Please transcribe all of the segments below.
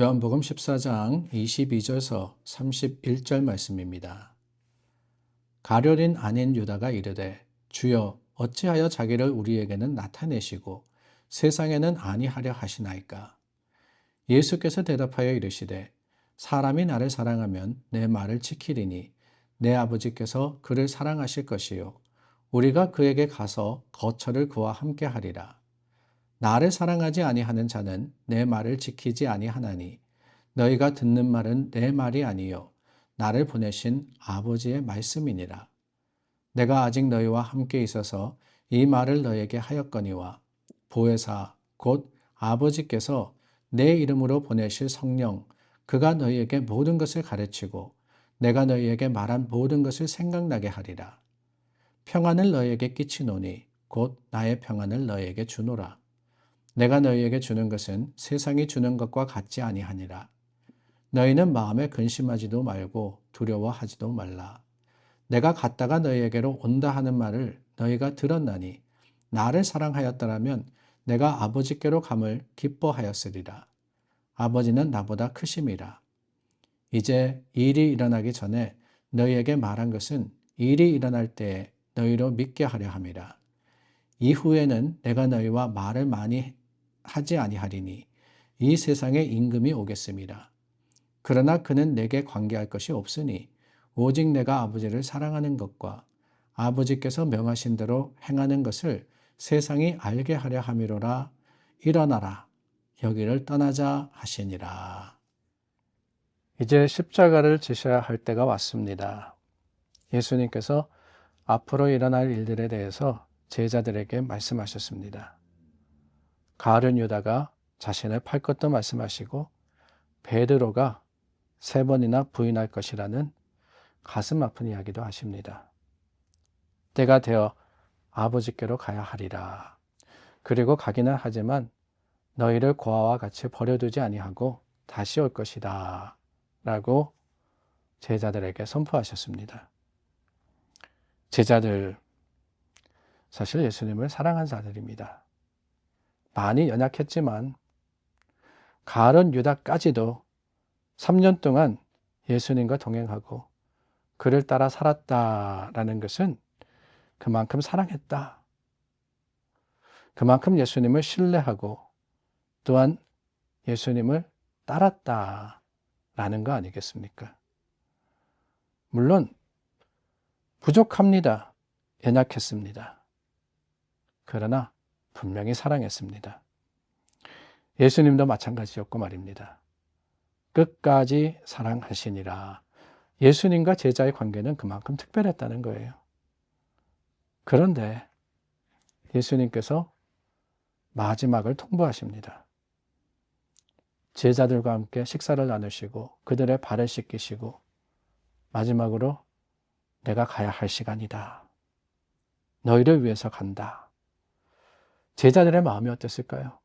요한복음 14장 22절서 31절 말씀입니다. 가룟인 아닌 유다가 이르되 주여 어찌하여 자기를 우리에게는 나타내시고 세상에는 아니하려 하시나이까. 예수께서 대답하여 이르시되 사람이 나를 사랑하면 내 말을 지키리니 내 아버지께서 그를 사랑하실 것이요 우리가 그에게 가서 거처를 그와 함께 하리라. 나를 사랑하지 아니하는 자는 내 말을 지키지 아니하나니 너희가 듣는 말은 내 말이 아니요 나를 보내신 아버지의 말씀이니라. 내가 아직 너희와 함께 있어서 이 말을 너희에게 하였거니와 보혜사 곧 아버지께서 내 이름으로 보내실 성령 그가 너희에게 모든 것을 가르치고 내가 너희에게 말한 모든 것을 생각나게 하리라. 평안을 너희에게 끼치노니 곧 나의 평안을 너희에게 주노라. 내가 너희에게 주는 것은 세상이 주는 것과 같지 아니하니라. 너희는 마음에 근심하지도 말고 두려워하지도 말라. 내가 갔다가 너희에게로 온다 하는 말을 너희가 들었나니 나를 사랑하였더라면 내가 아버지께로 감을 기뻐하였으리라. 아버지는 나보다 크심이라. 이제 일이 일어나기 전에 너희에게 말한 것은 일이 일어날 때에 너희로 믿게 하려 함이라. 이후에는 내가 너희와 말을 많이 하지 아니하리니 이 세상에 임금이 오겠음이라. 그러나 그는 내게 관계할 것이 없으니 오직 내가 아버지를 사랑하는 것과 아버지께서 명하신 대로 행하는 것을 세상이 알게 하려 함이로라. 일어나라 여기를 떠나자 하시니라. 이제 십자가를 지셔야 할 때가 왔습니다. 예수님께서 앞으로 일어날 일들에 대해서 제자들에게 말씀하셨습니다. 가룟 유다가 자신을 팔 것도 말씀하시고 베드로가 3번이나 부인할 것이라는 가슴 아픈 이야기도 하십니다. 때가 되어 아버지께로 가야 하리라. 그리고 가기는 하지만 너희를 고아와 같이 버려두지 아니하고 다시 올 것이다. 라고 제자들에게 선포하셨습니다. 제자들, 사실 예수님을 사랑한 자들입니다. 많이 연약했지만 가룟 유다까지도 3년 동안 예수님과 동행하고 그를 따라 살았다라는 것은 그만큼 사랑했다. 그만큼 예수님을 신뢰하고 또한 예수님을 따랐다라는 거 아니겠습니까? 물론 부족합니다. 연약했습니다. 그러나 분명히 사랑했습니다. 예수님도 마찬가지였고 말입니다. 끝까지 사랑하시니라. 예수님과 제자의 관계는 그만큼 특별했다는 거예요. 그런데 예수님께서 마지막을 통보하십니다. 제자들과 함께 식사를 나누시고 그들의 발을 씻기시고 마지막으로 내가 가야 할 시간이다. 너희를 위해서 간다. 제자들의 마음이 어땠을까요?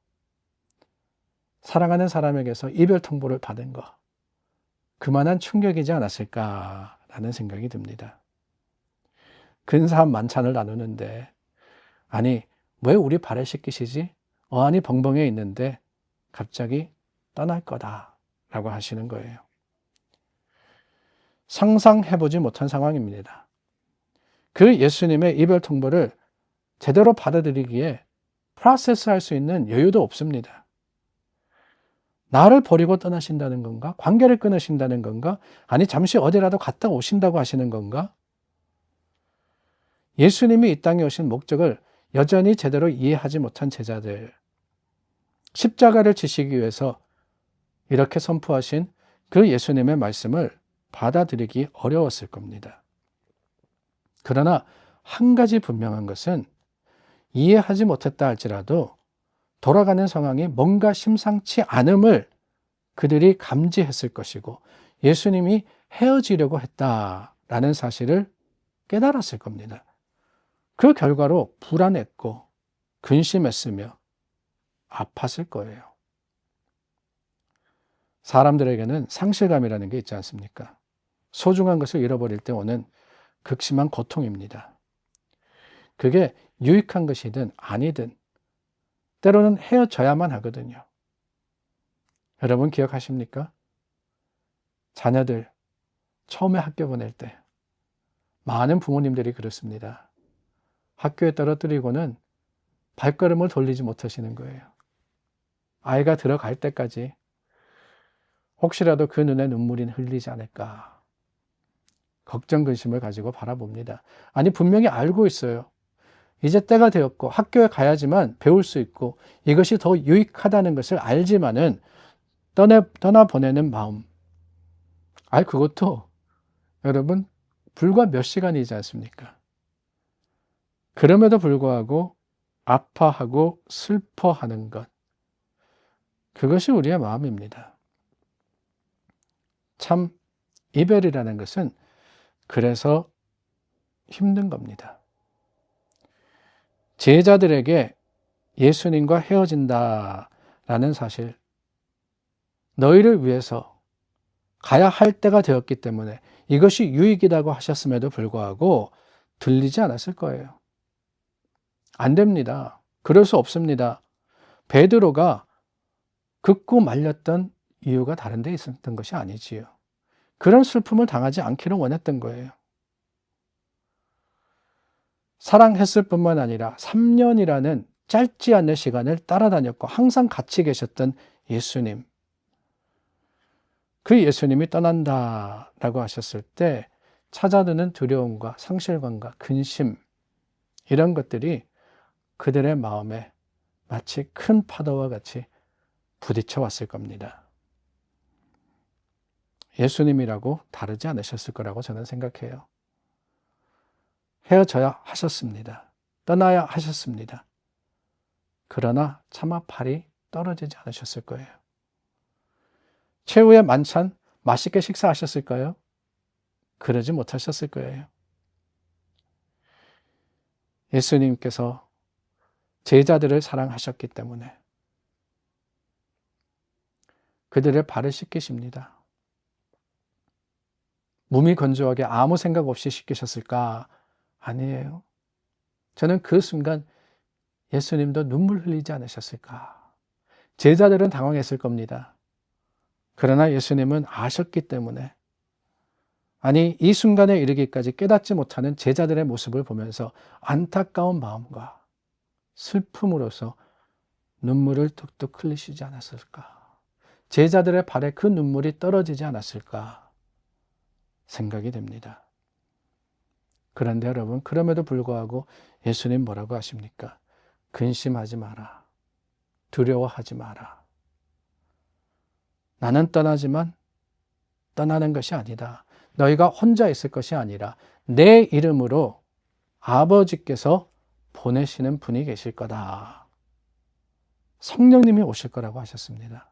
사랑하는 사람에게서 이별 통보를 받은 것, 그만한 충격이지 않았을까라는 생각이 듭니다. 근사한 만찬을 나누는데 아니 왜 우리 발을 씻기시지? 어안이 벙벙해 있는데 갑자기 떠날 거다라고 하시는 거예요. 상상해보지 못한 상황입니다. 그 예수님의 이별 통보를 제대로 받아들이기에 프로세스할 수 있는 여유도 없습니다. 나를 버리고 떠나신다는 건가? 관계를 끊으신다는 건가? 아니 잠시 어디라도 갔다 오신다고 하시는 건가? 예수님이 이 땅에 오신 목적을 여전히 제대로 이해하지 못한 제자들, 십자가를 지시기 위해서 이렇게 선포하신 그 예수님의 말씀을 받아들이기 어려웠을 겁니다. 그러나 한 가지 분명한 것은 이해하지 못했다 할지라도 돌아가는 상황이 뭔가 심상치 않음을 그들이 감지했을 것이고 예수님이 헤어지려고 했다라는 사실을 깨달았을 겁니다. 그 결과로 불안했고 근심했으며 아팠을 거예요. 사람들에게는 상실감이라는 게 있지 않습니까? 소중한 것을 잃어버릴 때 오는 극심한 고통입니다. 그게 유익한 것이든 아니든 때로는 헤어져야만 하거든요. 여러분 기억하십니까? 자녀들 처음에 학교 보낼 때 많은 부모님들이 그렇습니다. 학교에 떨어뜨리고는 발걸음을 돌리지 못하시는 거예요. 아이가 들어갈 때까지 혹시라도 그 눈에 눈물이 흘리지 않을까 걱정 근심을 가지고 바라봅니다. 아니 분명히 알고 있어요. 이제 때가 되었고 학교에 가야지만 배울 수 있고 이것이 더 유익하다는 것을 알지만은 떠나 보내는 마음. 그것도 여러분 불과 몇 시간이지 않습니까? 그럼에도 불구하고 아파하고 슬퍼하는 것. 그것이 우리의 마음입니다. 참 이별이라는 것은 그래서 힘든 겁니다. 제자들에게 예수님과 헤어진다라는 사실, 너희를 위해서 가야 할 때가 되었기 때문에 이것이 유익이라고 하셨음에도 불구하고 들리지 않았을 거예요. 안 됩니다. 그럴 수 없습니다. 베드로가 긋고 말렸던 이유가 다른 데 있었던 것이 아니지요. 그런 슬픔을 당하지 않기를 원했던 거예요. 사랑했을 뿐만 아니라 3년이라는 짧지 않은 시간을 따라다녔고 항상 같이 계셨던 예수님. 그 예수님이 떠난다라고 하셨을 때 찾아드는 두려움과 상실감과 근심 이런 것들이 그들의 마음에 마치 큰 파도와 같이 부딪혀 왔을 겁니다. 예수님이라고 다르지 않으셨을 거라고 저는 생각해요. 헤어져야 하셨습니다. 떠나야 하셨습니다. 그러나 차마 팔이 떨어지지 않으셨을 거예요. 최후의 만찬 맛있게 식사하셨을까요? 그러지 못하셨을 거예요. 예수님께서 제자들을 사랑하셨기 때문에 그들의 발을 씻기십니다. 몸이 건조하게 아무 생각 없이 씻기셨을까? 아니에요. 저는 그 순간 예수님도 눈물 흘리지 않으셨을까? 제자들은 당황했을 겁니다. 그러나 예수님은 아셨기 때문에 이 순간에 이르기까지 깨닫지 못하는 제자들의 모습을 보면서 안타까운 마음과 슬픔으로써 눈물을 뚝뚝 흘리시지 않았을까? 제자들의 발에 그 눈물이 떨어지지 않았을까? 생각이 됩니다. 그런데 여러분, 그럼에도 불구하고 예수님 뭐라고 하십니까? 근심하지 마라. 두려워하지 마라. 나는 떠나지만 떠나는 것이 아니다. 너희가 혼자 있을 것이 아니라 내 이름으로 아버지께서 보내시는 분이 계실 거다. 성령님이 오실 거라고 하셨습니다.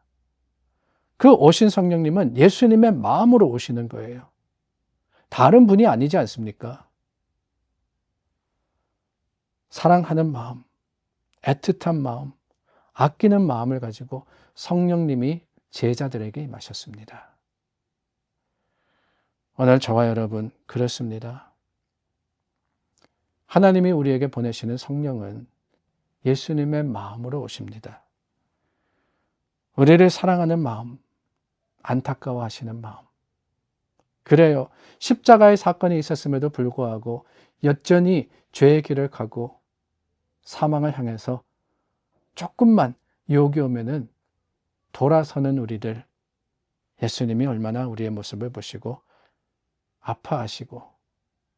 그 오신 성령님은 예수님의 마음으로 오시는 거예요. 다른 분이 아니지 않습니까? 사랑하는 마음, 애틋한 마음, 아끼는 마음을 가지고 성령님이 제자들에게 임하셨습니다. 오늘 저와 여러분 그렇습니다. 하나님이 우리에게 보내시는 성령은 예수님의 마음으로 오십니다. 우리를 사랑하는 마음, 안타까워하시는 마음. 그래요. 십자가의 사건이 있었음에도 불구하고 여전히 죄의 길을 가고 사망을 향해서 조금만 유혹이 오면은 돌아서는 우리들, 예수님이 얼마나 우리의 모습을 보시고 아파하시고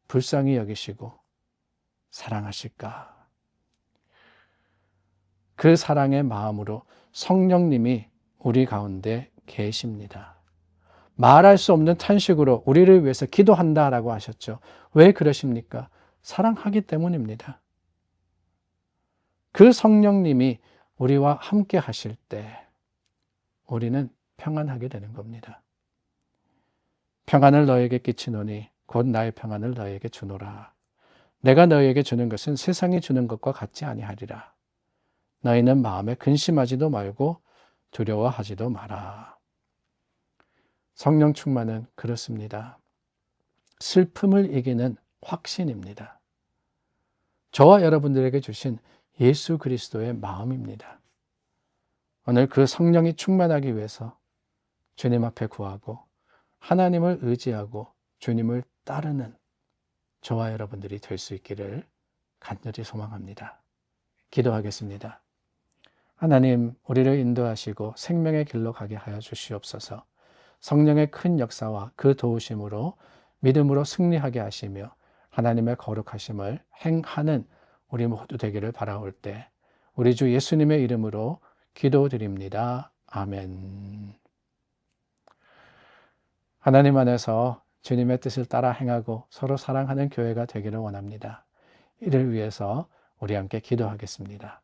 불쌍히 여기시고 사랑하실까. 그 사랑의 마음으로 성령님이 우리 가운데 계십니다. 말할 수 없는 탄식으로 우리를 위해서 기도한다라고 하셨죠. 왜 그러십니까? 사랑하기 때문입니다. 그 성령님이 우리와 함께 하실 때 우리는 평안하게 되는 겁니다. 평안을 너에게 끼치노니 곧 나의 평안을 너에게 주노라. 내가 너에게 주는 것은 세상이 주는 것과 같지 아니하리라. 너희는 마음에 근심하지도 말고 두려워하지도 마라. 성령 충만은 그렇습니다. 슬픔을 이기는 확신입니다. 저와 여러분들에게 주신 예수 그리스도의 마음입니다. 오늘 그 성령이 충만하기 위해서 주님 앞에 구하고 하나님을 의지하고 주님을 따르는 저와 여러분들이 될 수 있기를 간절히 소망합니다. 기도하겠습니다. 하나님, 우리를 인도하시고 생명의 길로 가게 하여 주시옵소서. 성령의 큰 역사와 그 도우심으로 믿음으로 승리하게 하시며 하나님의 거룩하심을 행하는 우리 모두 되기를 바라올 때 우리 주 예수님의 이름으로 기도드립니다. 아멘. 하나님 안에서 주님의 뜻을 따라 행하고 서로 사랑하는 교회가 되기를 원합니다. 이를 위해서 우리 함께 기도하겠습니다.